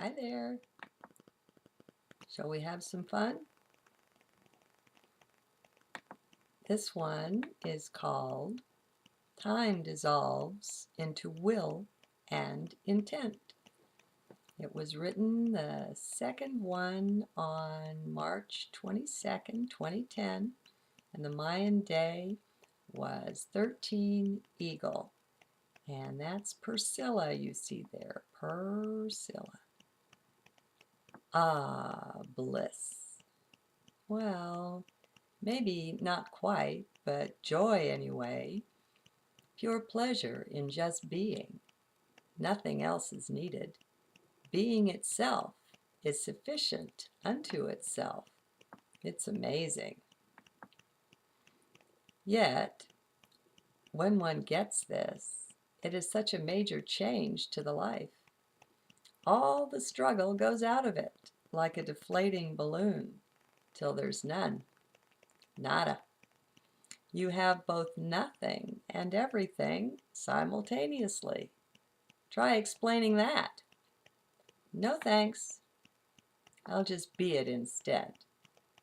Hi there. Shall we have some fun? This one is called Time Dissolves into Will and Intent. It was written, the second one, on March 22nd, 2010, and the Mayan day was 13 Eagle. And that's Priscilla you see there, Priscilla. Ah, bliss. Well, maybe not quite, but joy anyway. Pure pleasure in just being. Nothing else is needed. Being itself is sufficient unto itself. It's amazing. Yet, when one gets this, it is such a major change to the life. All the struggle goes out of it, like a deflating balloon, till there's none. Nada. You have both nothing and everything simultaneously. Try explaining that. No thanks. I'll just be it instead.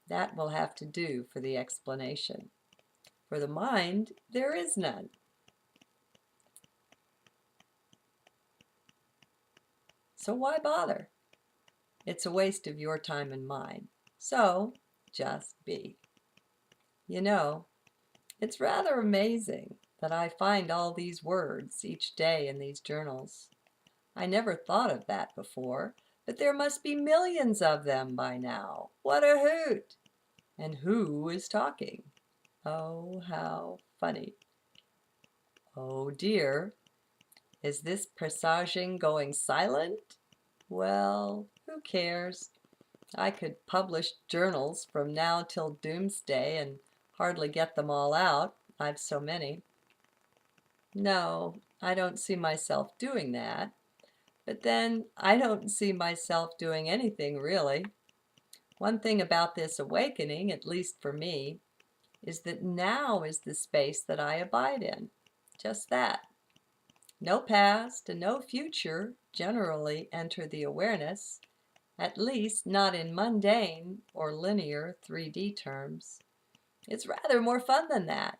That will have to do for the explanation. For the mind, there is none. So why bother? It's a waste of your time and mine. So just be. You know, it's rather amazing that I find all these words each day in these journals. I never thought of that before, but there must be millions of them by now. What a hoot! And who is talking? Oh, how funny. Oh dear, is this presaging going silent? Well, who cares? I could publish journals from now till doomsday and hardly get them all out. I've so many. No, I don't see myself doing that. But then I don't see myself doing anything really. One thing about this awakening, at least for me, is that now is the space that I abide in. Just that. No past and no future generally enter the awareness, at least not in mundane or linear 3D terms. It's rather more fun than that,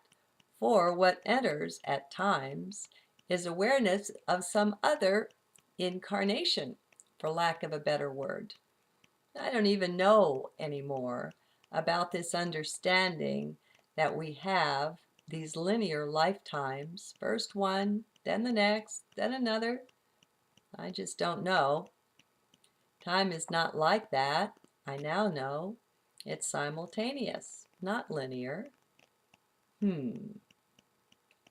for what enters at times is awareness of some other incarnation, for lack of a better word. I don't even know anymore about this understanding that we have these linear lifetimes, first one, then the next, then another. I just don't know. Time is not like that. I now know. It's simultaneous, not linear.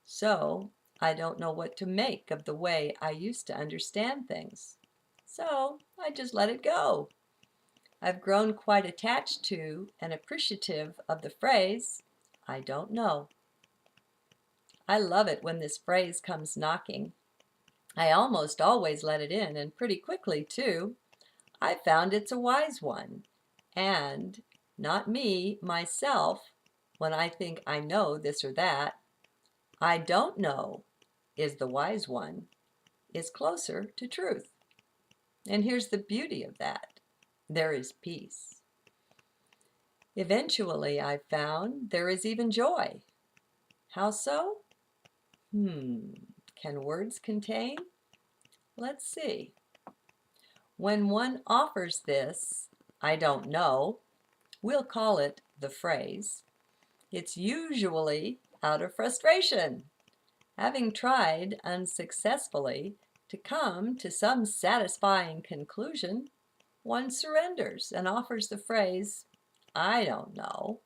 So, I don't know what to make of the way I used to understand things. So, I just let it go. I've grown quite attached to and appreciative of the phrase, I don't know. I love it when this phrase comes knocking. I almost always let it in, and pretty quickly, too. I found it's a wise one. And not me, myself, when I think I know this or that. I don't know is the wise one, is closer to truth. And here's the beauty of that. There is peace. Eventually, I found there is even joy. How so? Can words contain? Let's see. When one offers this, I don't know, we'll call it the phrase, it's usually out of frustration. Having tried unsuccessfully to come to some satisfying conclusion, one surrenders and offers the phrase, I don't know.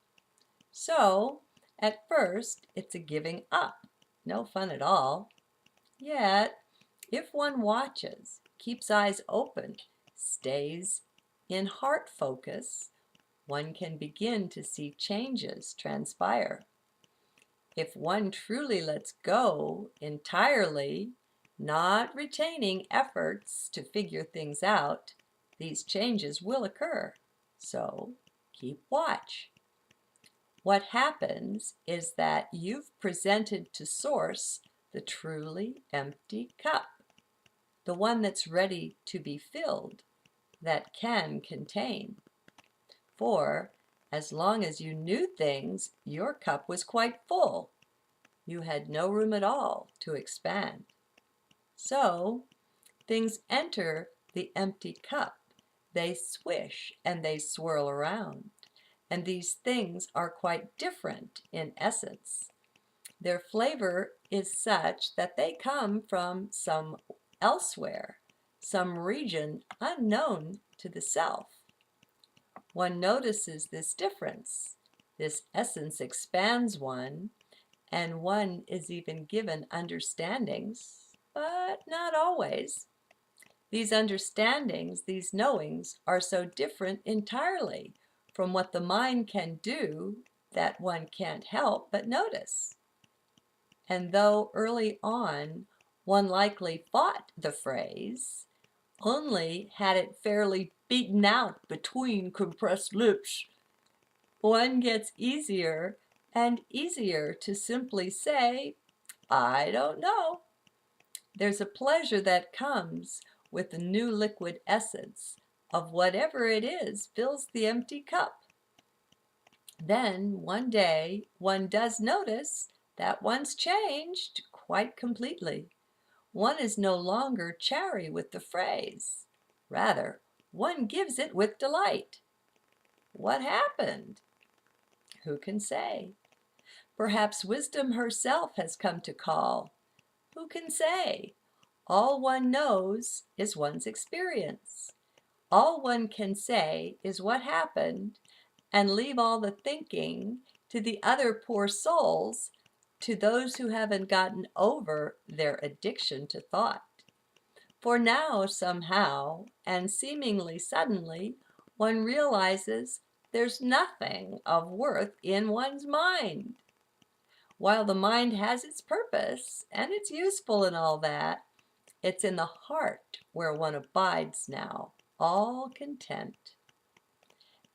So, at first, it's a giving up. No fun at all. Yet, if one watches, keeps eyes open, stays in heart focus, one can begin to see changes transpire. If one truly lets go entirely, not retaining efforts to figure things out, these changes will occur. So, keep watch. What happens is that you've presented to Source the truly empty cup, the one that's ready to be filled, that can contain. For as long as you knew things, your cup was quite full. You had no room at all to expand. So things enter the empty cup. They swish and they swirl around. And these things are quite different in essence. Their flavor is such that they come from some elsewhere, some region unknown to the self. One notices this difference. This essence expands one, and one is even given understandings, but not always. These understandings, these knowings, are so different entirely from what the mind can do that one can't help but notice. And though early on one likely fought the phrase, only had it fairly beaten out between compressed lips, one gets easier and easier to simply say, I don't know. There's a pleasure that comes with the new liquid essence of whatever it is fills the empty cup. Then one day one does notice that one's changed quite completely. One is no longer chary with the phrase. Rather, one gives it with delight. What happened? Who can say? Perhaps wisdom herself has come to call. Who can say? All one knows is one's experience. All one can say is what happened, and leave all the thinking to the other poor souls, to those who haven't gotten over their addiction to thought. For now, somehow, and seemingly suddenly, one realizes there's nothing of worth in one's mind. While the mind has its purpose, and it's useful and all that, it's in the heart where one abides now, all content.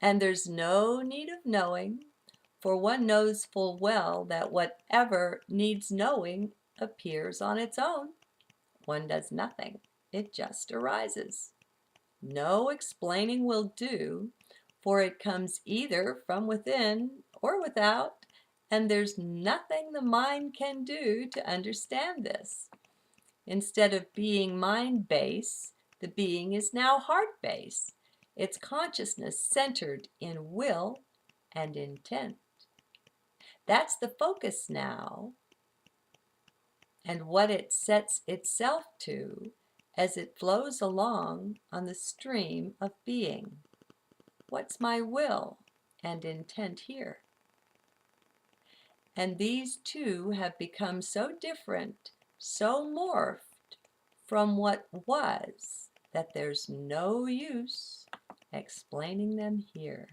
And there's no need of knowing, for one knows full well that whatever needs knowing appears on its own. One does nothing, it just arises. No explaining will do, for it comes either from within or without, and there's nothing the mind can do to understand this. Instead of being mind base, the being is now heart base, its consciousness centered in will and intent. That's the focus now, and what it sets itself to as it flows along on the stream of being. What's my will and intent here? And these two have become so different, so morphed from what was, that there's no use explaining them here.